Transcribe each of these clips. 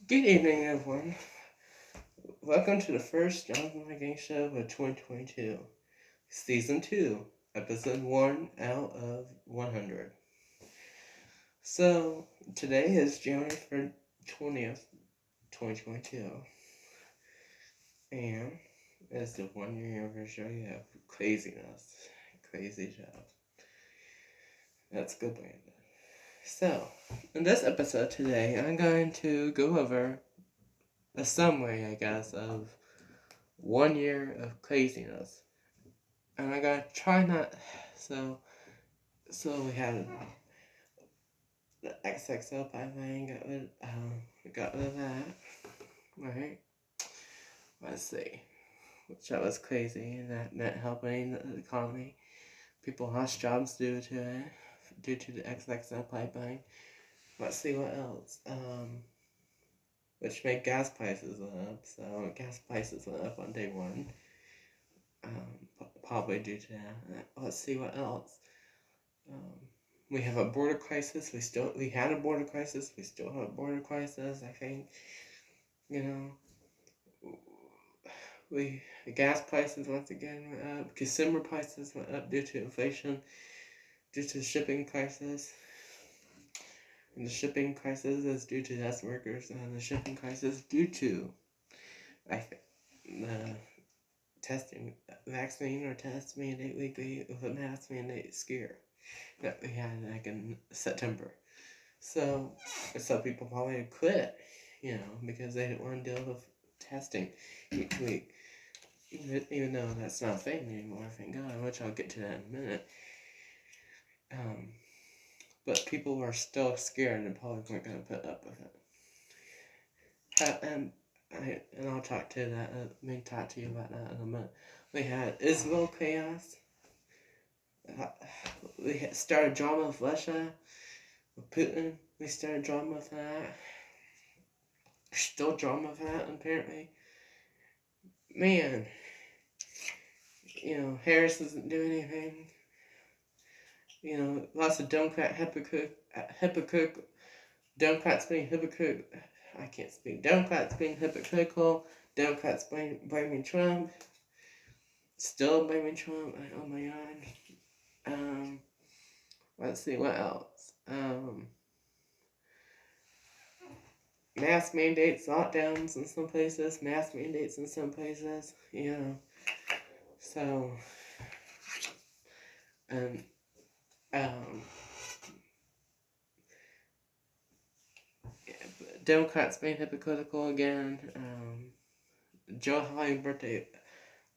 Good evening, everyone. Welcome to the first Jonhson Mclang show of 2022, Season 2, Episode 1 out of 100. So, today is January 20th, 2022, and it's the 1 year anniversary of craziness. Crazy show. That's good, Brandon. So, in this episode today, I'm going to go over a summary, I guess, of 1 year of craziness. And I gotta try not. So, we had the XXL pipeline. Got rid of that. Right. Let's see. Which that was crazy, and that meant helping the economy. People lost jobs due to it, due to the XXL pipeline. Let's see what else. Which made gas prices up. So gas prices went up on day one. Probably due to that. Let's see what else. We have a border crisis. We had a border crisis. We still have a border crisis. I think, the gas prices once again went up. Consumer prices went up due to inflation, due to the shipping crisis. And the shipping crisis is due to less workers, and the shipping crisis due to, I think, the vaccine or test mandate weekly with a mask mandate scare that we had in September. So people probably quit, because they didn't want to deal with testing each week. Even though that's not a thing anymore, thank God, which I'll get to that in a minute. But people were still scared and probably weren't going to put up with it. And I'll talk to that. Talk to you about that in a minute. We had Israel chaos. We started drama with Russia, with Putin. We started drama with that. Still drama with that, apparently. Man, Harris doesn't do anything. Lots of Democrats being hypocritical. I can't speak. Democrats being hypocritical. Democrats blaming Trump. Still blaming Trump. Oh my God. Let's see what else. Mask mandates, lockdowns in some places. Mask mandates in some places. So, and Democrats being hypocritical again. Joe Holly birthday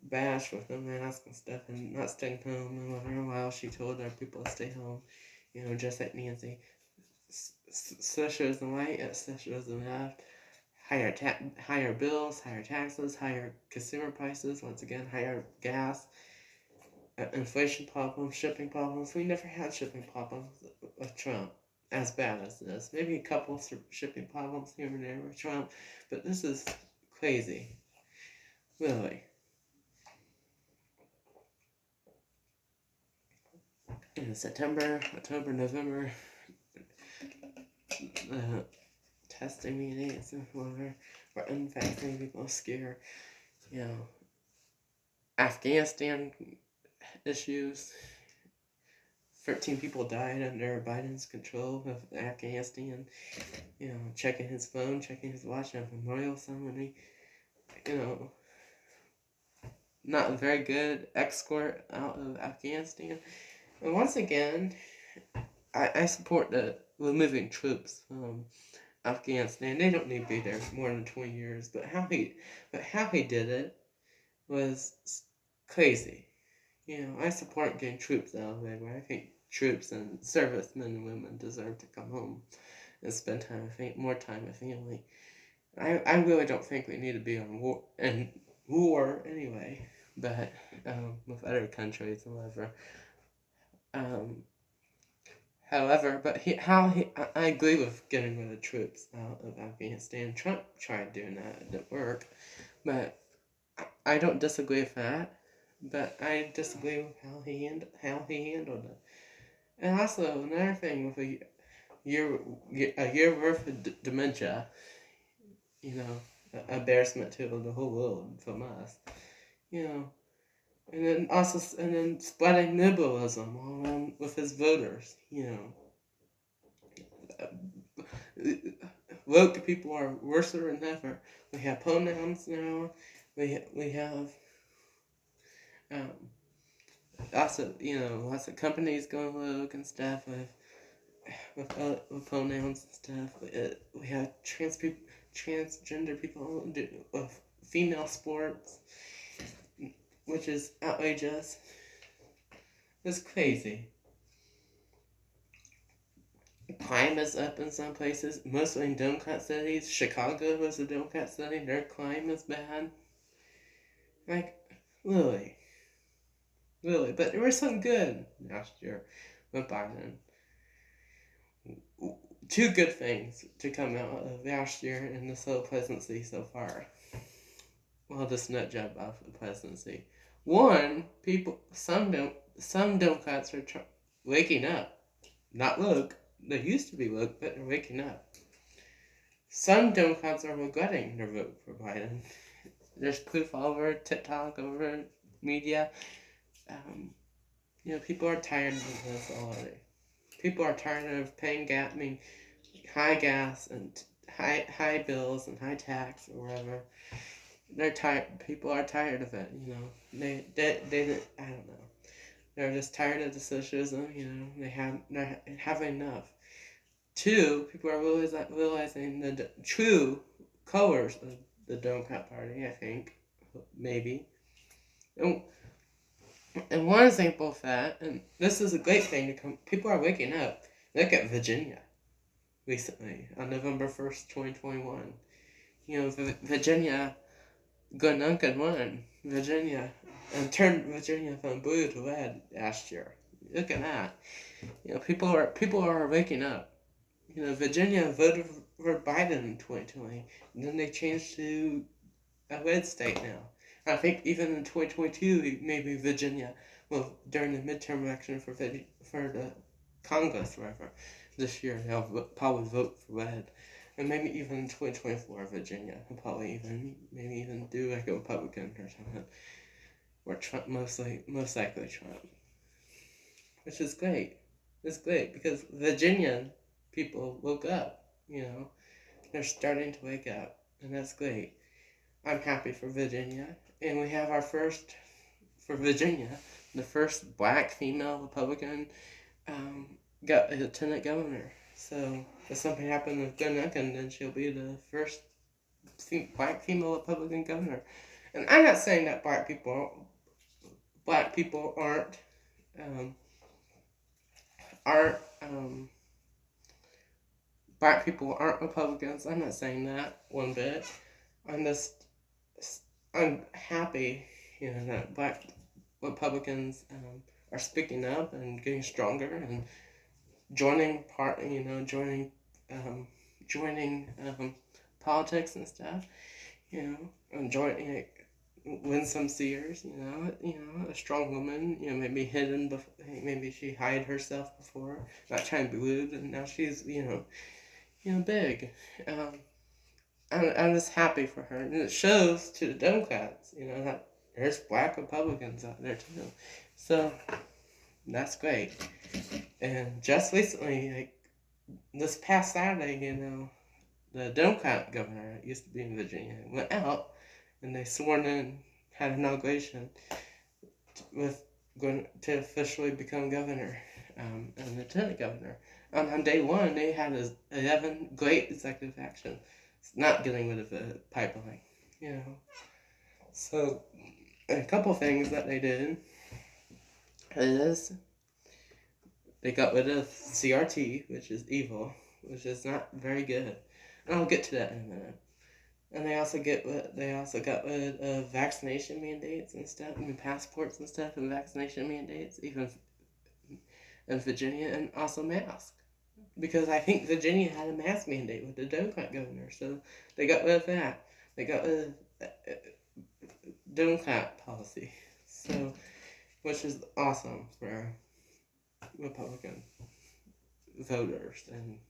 bash with no mask and stuff, and not staying home and whatever, while she told our people to stay home. Just like Nancy. Socialism right, socialism left. Higher bills, higher taxes, higher consumer prices. Once again, higher gas. Inflation problems, shipping problems. We never had shipping problems with Trump as bad as this. Maybe a couple of shipping problems here and there with Trump, but this is crazy. Really. In September, October, November, testing mandates and whatever, or unvaccinated people scare, Afghanistan issues. 13 people died under Biden's control of Afghanistan. Checking his phone, checking his watch at memorial ceremony. Not a very good escort out of Afghanistan. And once again, I support the removing troops from Afghanistan. They don't need to be there more than 20 years. But how he did it was crazy. I support getting troops out of there, but I think troops and servicemen and women deserve to come home and spend more time with family. I really don't think we need to be on war anyway, but with other countries and whatever. However, I agree with getting rid of troops out of Afghanistan. Trump tried doing that; it didn't work. But I don't disagree with that. But I disagree with how he handled it. And also another thing with a year worth of dementia. embarrassment to the whole world from us, you know. And then spreading liberalism all around with his voters, woke people are worse than ever. We have pronouns now. We have um, lots of companies going woke and stuff with pronouns and stuff. We have transgender people with female sports, which is outrageous. It's crazy. Crime is up in some places, mostly in Democrat cities. Chicago is a Democrat city. Their crime is bad. Like, really. Really. But there was some good last year with Biden. Two good things to come out of last year in this whole presidency so far. Well, this nut job of the presidency. One, some Democrats are waking up. Not woke. They used to be woke, but they're waking up. Some Democrats are regretting their vote for Biden. There's proof all over TikTok, over media. People are tired of this already. People are tired of paying high gas and high bills and high tax or whatever. They're tired. People are tired of it. They I don't know. They're just tired of the socialism. They have enough. Two, people are realizing the true colors of the Democrat Party, I think, maybe. And one example of that, and this is a great thing to come, people are waking up. Look at Virginia recently, on November 1st, 2021. Virginia, Jonhson won Virginia, and turned Virginia from blue to red last year. Look at that. People are waking up. Virginia voted for Biden in 2020, and then they changed to a red state now. I think even in 2022, maybe Virginia will, during the midterm election for the Congress, whatever, this year, they'll probably vote for red. And maybe even in 2024, Virginia will probably maybe even do like a Republican or something. Or Trump, most likely Trump. Which is great. It's great because Virginian people woke up, They're starting to wake up, and that's great. I'm happy for Virginia. And we have for Virginia, the first black female Republican lieutenant governor. So if something happened with Jonhson, then she'll be the first black female Republican governor. And I'm not saying that black people aren't black people aren't Republicans. I'm not saying that one bit. I'm happy, that black Republicans are speaking up and getting stronger and joining politics and stuff, and joining win some Sears, a strong woman, maybe hidden, maybe she hid herself before, not trying to be rude, and now she's, big. I'm just happy for her, and it shows to the Democrats, that there's black Republicans out there too. So that's great. And just recently, like this past Saturday, the Democrat governor that used to be in Virginia went out, and they sworn in, had inauguration going to officially become governor and lieutenant governor. On day one, they had 11 great executive actions. It's not getting rid of the pipeline, So, a couple things that they did is they got rid of CRT, which is evil, which is not very good. And I'll get to that in a minute. And they also got rid of vaccination mandates and stuff, passports and stuff, and vaccination mandates, even in Virginia, and also masks. Because I think Virginia had a mask mandate with the Democrat governor, so they got rid of that. They got rid of Democrat policy, so which is awesome for Republican voters and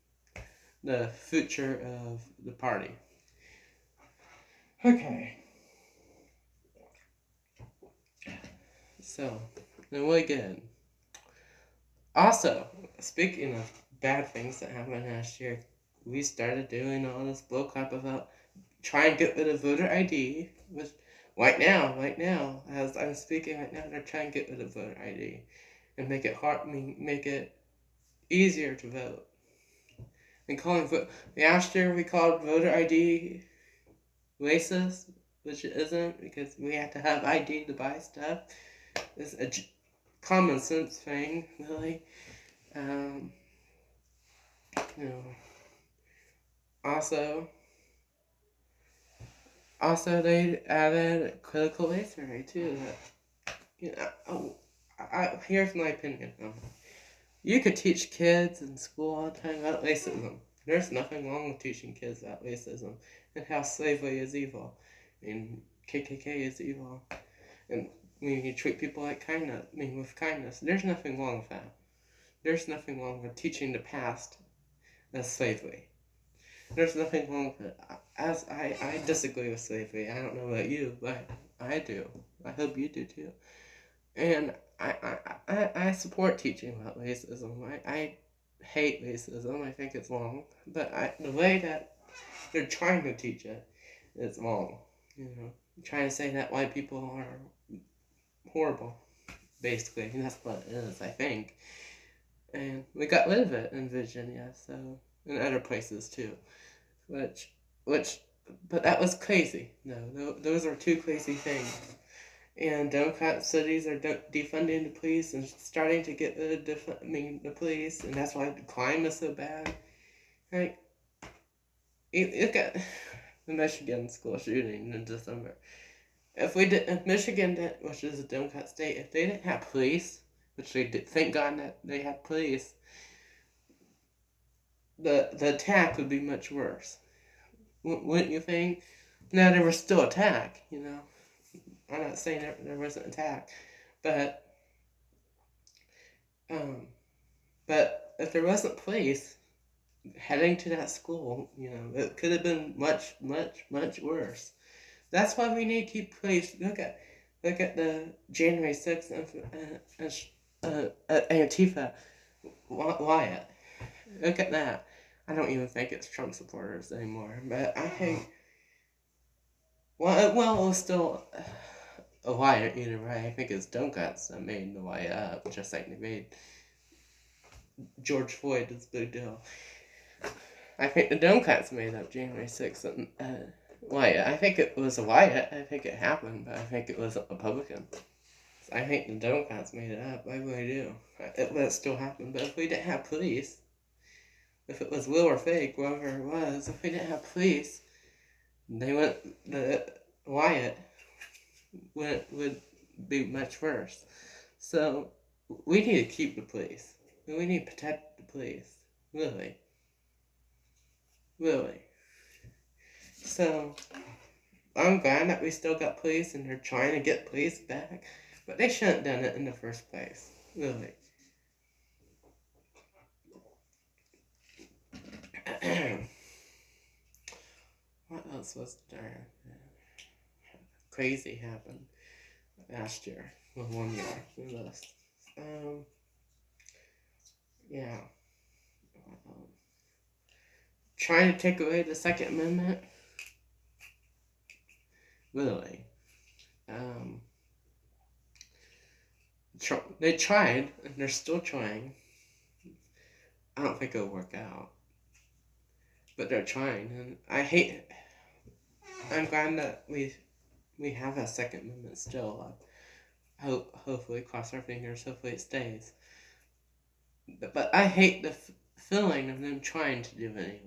the future of the party. Okay. So, really good. Also, speaking of bad things that happened last year, we started doing all this bullcrap about trying to get rid of voter ID. With right now, as I'm speaking right now, they're trying to get rid of voter ID and make it make it easier to vote. And last year we called voter ID racist, which it isn't because we have to have ID to buy stuff. It's a common sense thing, really. Um, you know, also, they added critical race theory too. That here's my opinion. You could teach kids in school all the time about racism. There's nothing wrong with teaching kids about racism and how slavery is evil. I mean, KKK is evil. And you treat people like kindness. With kindness. There's nothing wrong with that. There's nothing wrong with teaching the past as slavery. There's nothing wrong with it. I disagree with slavery. I don't know about you, but I do. I hope you do too. And I support teaching about racism. I hate racism. I think it's wrong. But the way that they're trying to teach it is wrong. Trying to say that white people are horrible, basically. And that's what it is, I think. And we got rid of it in Virginia, so, and other places too. Which, but that was crazy. No, those are two crazy things. And Democrat cities are defunding the police and starting to get rid of the police, and that's why the crime is so bad. Like, look at the Michigan school shooting in December. If Michigan, which is a Democrat state, if they didn't have police, which they did, thank God that they have police, the attack would be much worse. Wouldn't you think? Now, there was still attack, I'm not saying there wasn't attack, but if there wasn't police heading to that school, it could have been much, much, much worse. That's why we need to keep police. Look at the January 6th Antifa riot. Look at that. I don't even think it's Trump supporters anymore, but I think. Well, it was still a riot either way. I think it's Democrats that made the riot up, just like they made George Floyd this big deal. I think the Democrats made up January 6th riot. I think it was a riot. I think it happened, but I think it was a Republican. I think the Democrats made it up. I really do. It still happened, but if we didn't have police, if it was real or fake, whatever it was, if we didn't have police, the riot would be much worse. So we need to keep the police. We need to protect the police. Really. Really. So I'm glad that we still got police and they're trying to get police back. But they shouldn't have done it in the first place. Really. What else was there? Crazy happened last year. Well, 1 year. Yeah. Trying to take away the Second Amendment. Really. They tried, and they're still trying. I don't think it'll work out. But they're trying, and I'm glad that we have a Second Amendment still. Hopefully, cross our fingers, hopefully it stays. But I hate the feeling of them trying to do it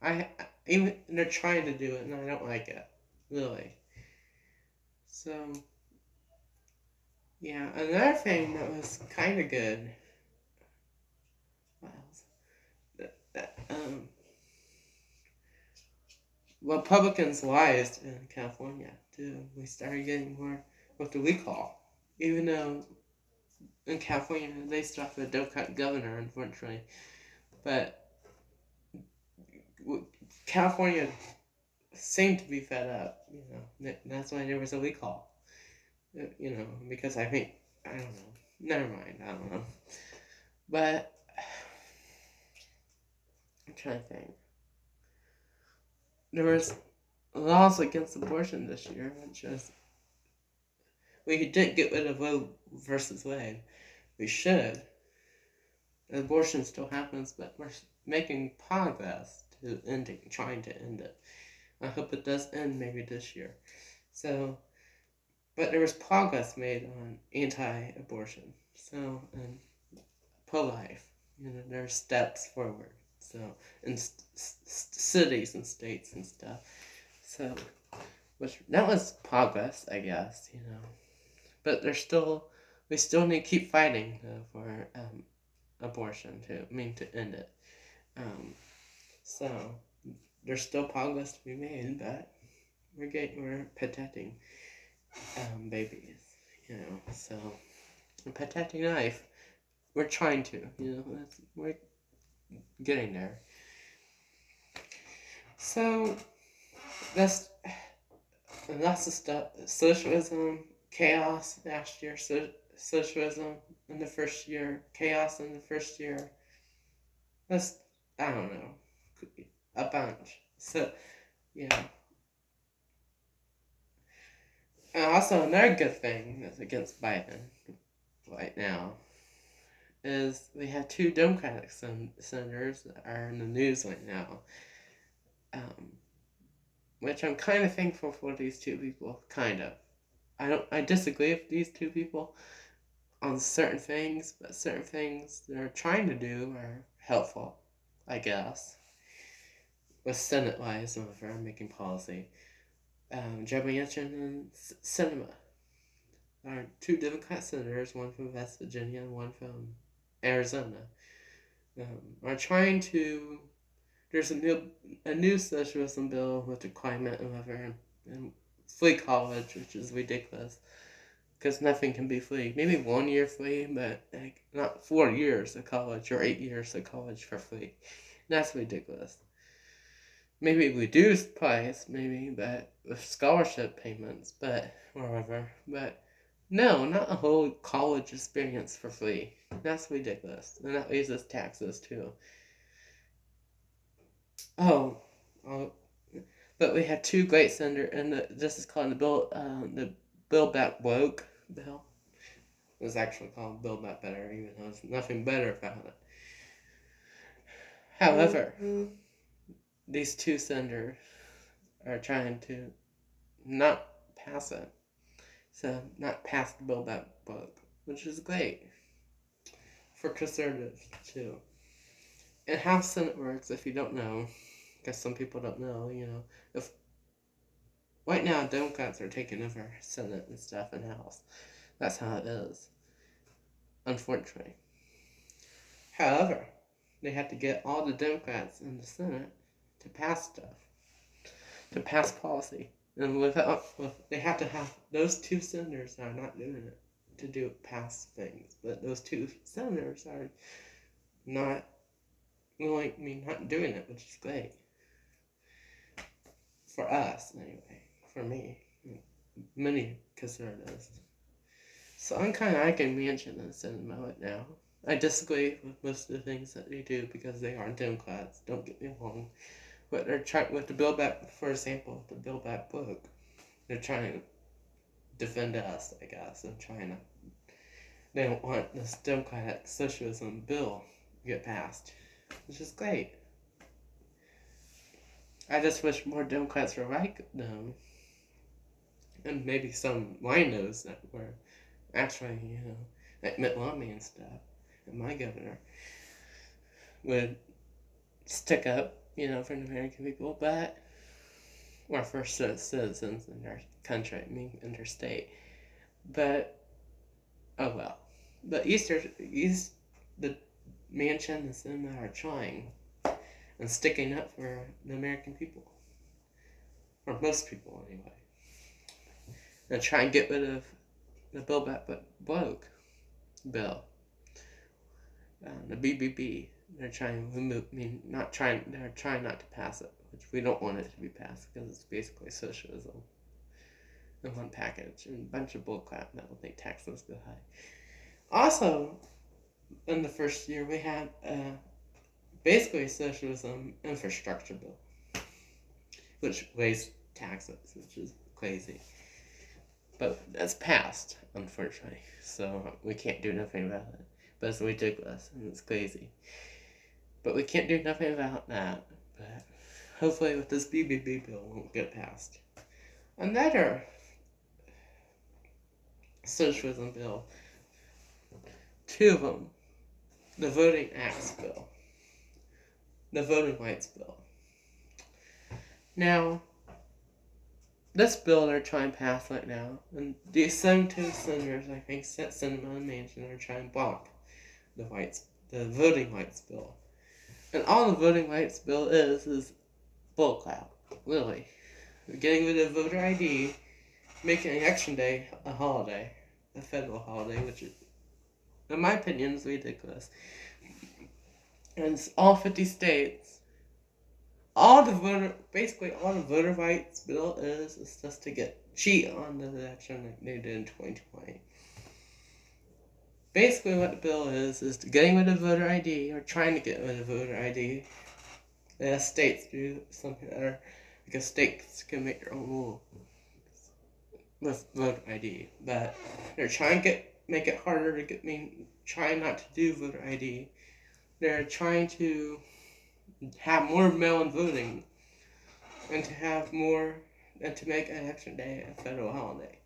anyway. Even they're trying to do it, and I don't like it. Really. So, yeah, another thing that was kind of good. What else? Republicans lied in California too. We started getting more what do we call, even though in California they still have a Democrat governor, unfortunately. But California seem to be fed up. That's why there was a recall. Because I think I don't know. Never mind. I don't know. But I'm trying to think. There was laws against abortion this year, which is we did get rid of Roe versus Wade. We should. Abortion still happens, but we're making progress to trying to end it. I hope it does end maybe this year. So, but there was progress made on anti-abortion. So, and pro-life. There's steps forward. So, in cities and states and stuff. So, that was progress, I guess. But we still need to keep fighting for abortion to end it. So there's still progress to be made, but we're protecting babies, So protecting life, we're trying to, we're getting there. So that's lots of stuff. Socialism, chaos last year. Socialism in the first year, chaos in the first year. That's, I don't know, a bunch. So, yeah. And also, another good thing that's against Biden right now is we have two Democratic senators that are in the news right now. Which I'm kind of thankful for these two people, kind of. I disagree with these two people on certain things, but certain things they're trying to do are helpful, I guess. With Senate-wise, if I'm making policy. Jonhson and Sinema are two Democrat senators, one from West Virginia and one from Arizona, are trying to. There's a new socialism bill with the climate and whatever, and free college, which is ridiculous, because nothing can be free. Maybe 1 year free, but not 4 years of college or 8 years of college for free. That's ridiculous. Maybe reduced price, but with scholarship payments, but whatever. But no, not a whole college experience for free. That's ridiculous. And that raises taxes too. Oh, but we have two great senators, and this is called the Bill Back Woke bill. It was actually called Build Back Better, even though there's nothing better about it. However, these two senators are trying to not pass it. So, not pass the Build Back Woke, which is great for conservatives, too. And how Senate works, if you don't know, because some people don't know, if right now Democrats are taking over Senate and stuff and House. That's how it is, unfortunately. However, they have to get all the Democrats in the Senate to pass stuff, to pass policy. And they have to have those two senators that are not doing it to pass things. But those two senators are not not doing it, which is great. For us, anyway. For me. Many conservatives. So I'm kind of liking Manchin and Sinema right now. I disagree with most of the things that they do because they aren't Democrats. Don't get me wrong. But they're trying, with the Build Back, for example, the Build Back book, they're trying to defend us, I guess, and they don't want this Democratic socialism bill to get passed, which is great. I just wish more Democrats were like them, and maybe some winos that were actually, like Mitt Romney and stuff, and my governor, would stick up, for the American people, but or for citizens in their country, in their state. But oh well. But the Manchin and Sinema are trying and sticking up for the American people, or most people anyway, and try and get rid of the Build Back Woke bill, the BBB. They're trying to remove. They're trying not to pass it, which we don't want it to be passed because it's basically socialism in one package and a bunch of bullcrap that will make taxes go high. Also, in the first year, we had basically socialism infrastructure bill, which raised taxes, which is crazy. But that's passed, unfortunately, so we can't do nothing about it. But it's ridiculous and it's crazy. But we can't do nothing about that. But hopefully with this BBB bill won't get passed. Another socialism bill, two of them, the Voting Acts bill, the Voting Rights bill. Now, this bill they're trying to pass right now, and the 72 senators, I think, Senate and Manchin are trying to block the Voting Rights bill. And all the Voting Rights bill is bullcrap, really. Getting rid of voter ID, making Election Day a holiday, a federal holiday, which is, in my opinion, is ridiculous. And all 50 states, basically all the voter rights bill is just to cheat on the election like they did in 2020. Basically what the bill is getting rid of voter ID, or trying to get rid of voter ID. The states do something better, because states can make their own rules with voter ID, but they're trying to make it harder to trying not to do voter ID. They're trying to have more mail-in voting, and to make Election Day a federal holiday,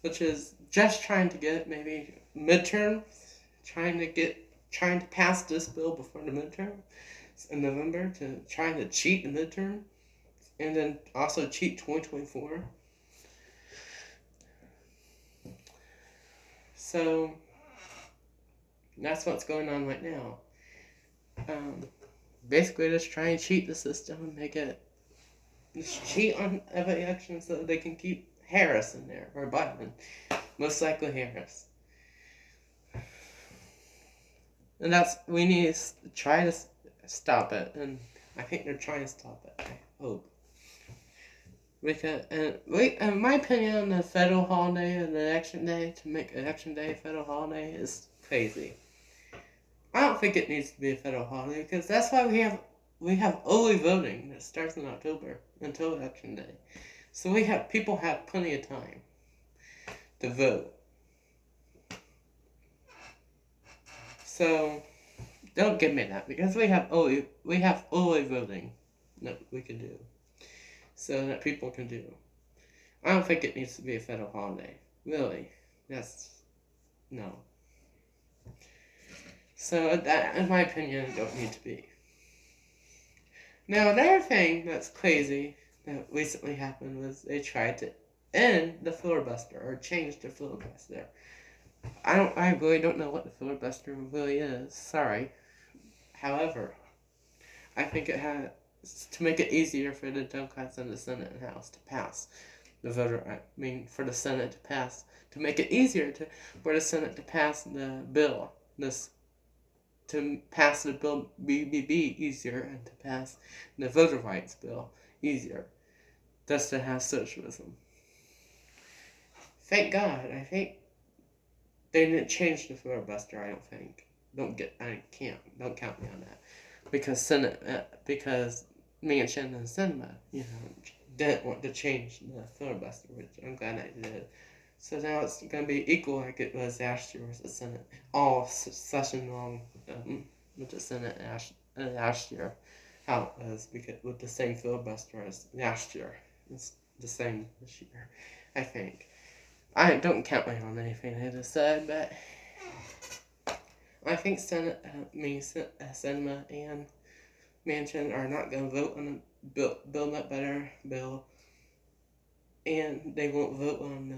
which is just trying to get maybe midterms, trying to pass this bill before the midterm in November, trying to cheat the midterm, and then also cheat 2024. So that's what's going on right now. Basically just try and cheat the system and just cheat on every election so they can keep Harris in there, or Biden, most likely Harris. And we need to try to stop it, and I think they're trying to stop it, I hope. Because, in my opinion, the federal holiday and the Election Day, to make Election Day a federal holiday, is crazy. I don't think it needs to be a federal holiday, because that's why we have early voting that starts in October until Election Day. So people have plenty of time to vote. So don't give me that, because we have early voting that we can do, so that people can do. I don't think it needs to be a federal holiday. Really, no. So that, in my opinion, it don't need to be. Now, another thing that's crazy that recently happened was they tried to end the filibuster, or change the filibuster. I really don't know what the filibuster really is. Sorry. However, I think it has to make it easier for the Democrats in the Senate and House to pass for the Senate to pass, to make it easier for the Senate to pass the bill, to pass the bill BBB easier, and to pass the voter rights bill easier, just to have socialism. Thank God. I think they didn't change the filibuster. I don't think. Don't count me on that, because Manchin and Sinema, didn't want to change the filibuster, which I'm glad I did. So now it's going to be equal like it was last year with the Senate, all session long with the Senate last year, how it was, because with the same filibuster as last year. It's the same this year, I think. I don't count me on anything I just said, but I think Sinema and Manchin are not going to vote on the Build Up Better bill, and they won't vote on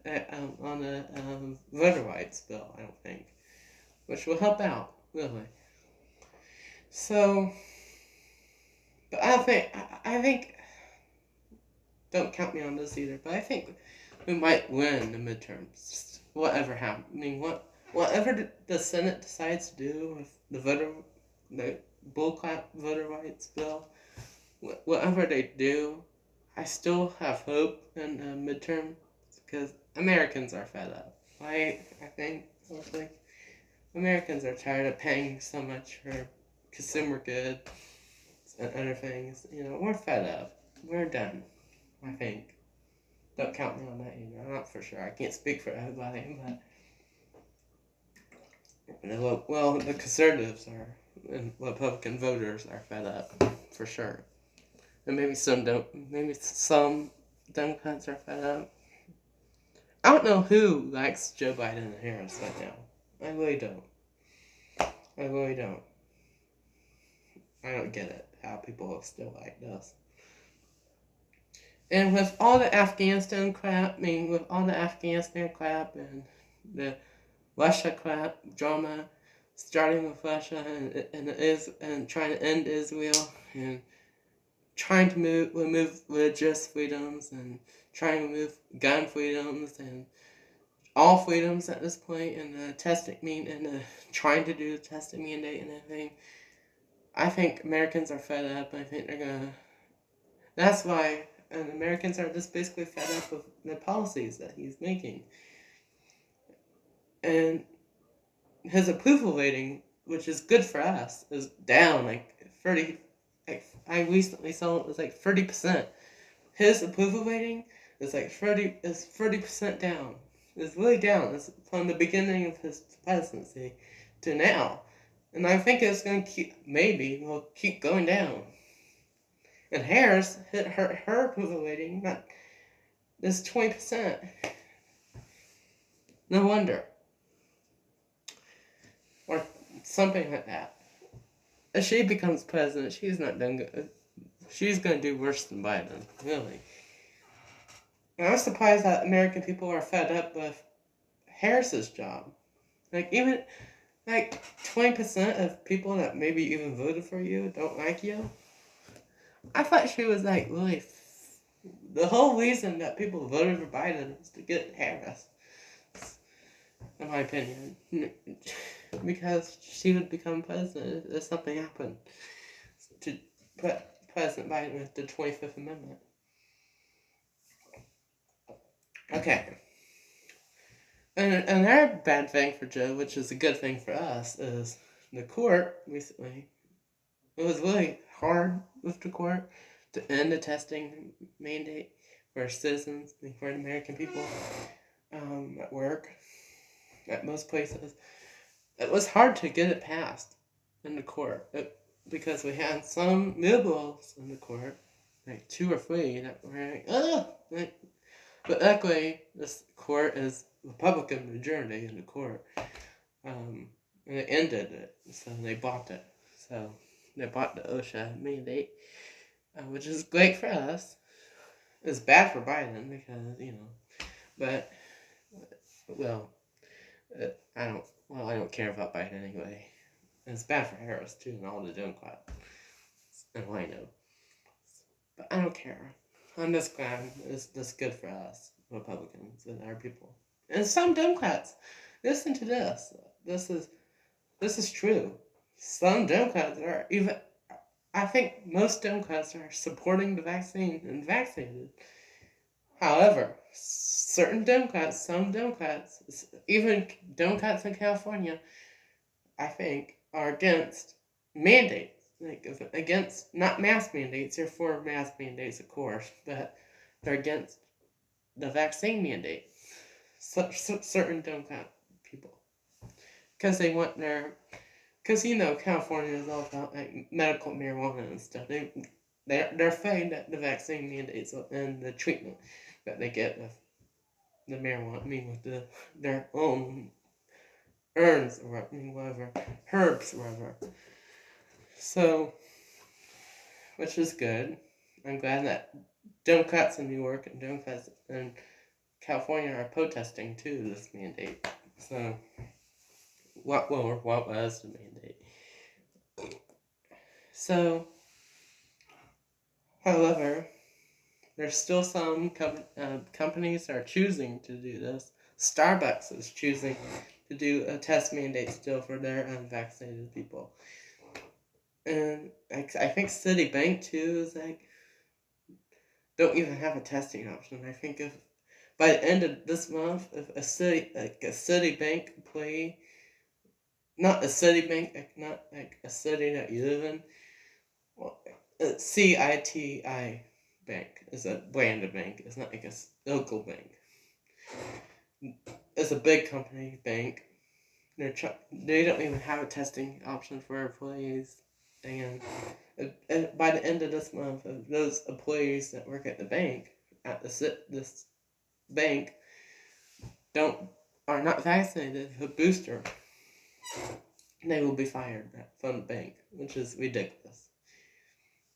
the voter rights bill, I don't think, which will help out, really. So, but I think, don't count me on this either, but I think we might win the midterms, whatever happens. Whatever the Senate decides to do with the bullcrap voter rights bill, whatever they do, I still have hope in the midterm because Americans are fed up. I think mostly Americans are tired of paying so much for consumer goods and other things. We're fed up. We're done. I think. Don't count me on that either. I'm not for sure. I can't speak for everybody, but well, the conservatives are and Republican voters are fed up for sure. And maybe some don't. Maybe some Democrats are fed up. I don't know who likes Joe Biden and Harris right now. I really don't. I really don't. I don't get it. How people still like this. And with all the Afghanistan crap, with all the Afghanistan crap and the Russia crap drama, starting with Russia and trying to end Israel and trying to remove religious freedoms and trying to remove gun freedoms and all freedoms at this point, and the testing trying to do the testing mandate and everything. I think Americans are fed up. I think they're gonna. That's why, and Americans are just basically fed up with the policies that he's making. And his approval rating, which is good for us, is down like 30. Like I recently saw it was like 30%. His approval rating is like 30% down. It's really down. It's from the beginning of his presidency to now. And I think it's going to will keep going down. And Harris hit her approval rating is 20%. No wonder. Or something like that. If she becomes president, she's not done good. She's going to do worse than Biden, really. And I'm surprised that American people are fed up with Harris's job. Even 20% of people that maybe even voted for you don't like you. I thought she was really. The whole reason that people voted for Biden was to get Harris, in my opinion, because she would become president if something happened to President Biden with the 25th Amendment. Okay. And another bad thing for Joe, which is a good thing for us, is the court recently. It was really hard with the court to end the testing mandate for citizens, for American people at work, at most places. It was hard to get it passed in the court because we had some liberals in the court, 2 or 3, that were but luckily this court is Republican majority in the court, and it ended it, so they bought it. So they bought the OSHA mandate, which is great for us. It's bad for Biden because but I don't care about Biden anyway. And it's bad for Harris too, and all the Democrats, and I know. But I don't care. I'm just glad it's just good for us Republicans and our people, and some Democrats. Listen to this. This is true. Some Democrats are even. I think most Democrats are supporting the vaccine and vaccinated. However, some Democrats, even Democrats in California, I think, are against mandates. Against, not mask mandates, they're for mask mandates, of course, but they're against the vaccine mandate. Certain Democrat people. Because they want because California is all about medical marijuana and stuff. They're afraid that the vaccine mandates and the treatment that they get with the marijuana, with their own herbs or whatever. So, which is good. I'm glad that Democrats in New York and Democrats in California are protesting too this mandate. So, what was the mandate? So, however, there's still some companies that are choosing to do this. Starbucks is choosing to do a test mandate still for their unvaccinated people. And I think Citibank too is like don't even have a testing option. I think if by the end of this month, if a Citibank employee, not a Citibank, not like a city that you live in, well, CITI Bank is a brand of bank. It's not like a local bank. It's a big company bank. They don't even have a testing option for employees, and by the end of this month, if those employees that work at the bank this bank don't are not vaccinated with a booster, they will be fired from the bank, which is ridiculous.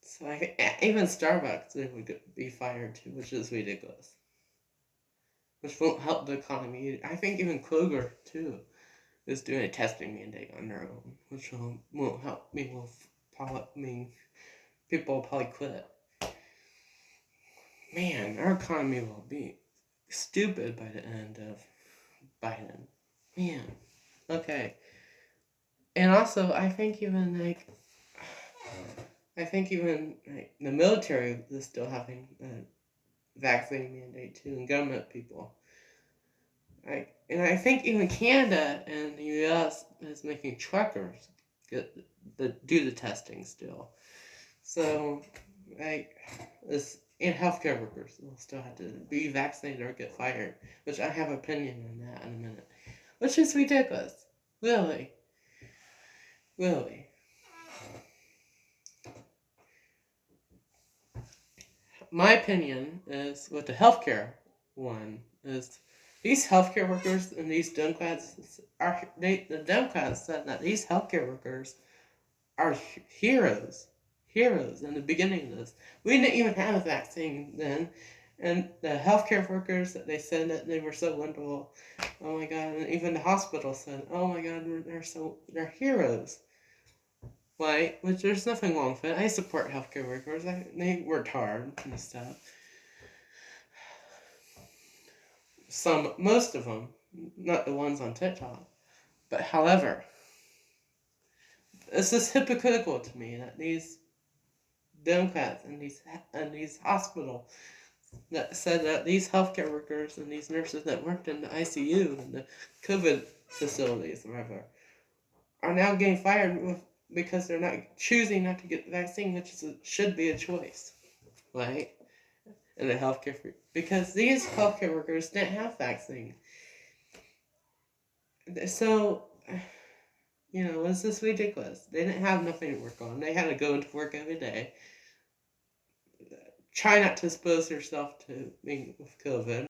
So even Starbucks they would be fired too, which is ridiculous. Which won't help the economy. I think even Kroger too is doing a testing mandate on their own, which won't help me. People will probably quit. Man, our economy will be stupid by the end of Biden. Man. Okay. And also, I think even like the military is still having a vaccine mandate too, and government people. And I think even Canada and the U.S. is making truckers do the testing still. So, like, this and healthcare workers will still have to be vaccinated or get fired, which I have an opinion on that in a minute, which is ridiculous. Really, really. My opinion is with the healthcare one is these healthcare workers and these Democrats the Democrats said that these healthcare workers are heroes in the beginning of this. We didn't even have a vaccine then, and the healthcare workers they said that they were so wonderful. Oh my God! And even the hospital said, "Oh my God, they're heroes." Right? Which there's nothing wrong with it. I support healthcare workers. They worked hard and stuff. Most of them, not the ones on TikTok. But however, it's just hypocritical to me that these Democrats and these hospitals that said that these healthcare workers and these nurses that worked in the ICU and the COVID facilities, whatever, are now getting fired because they're not choosing not to get the vaccine, which should be a choice, right? In the healthcare because these healthcare workers didn't have vaccine, so it's just ridiculous. They didn't have nothing to work on. They had to go into work every day, try not to expose yourself to being with COVID.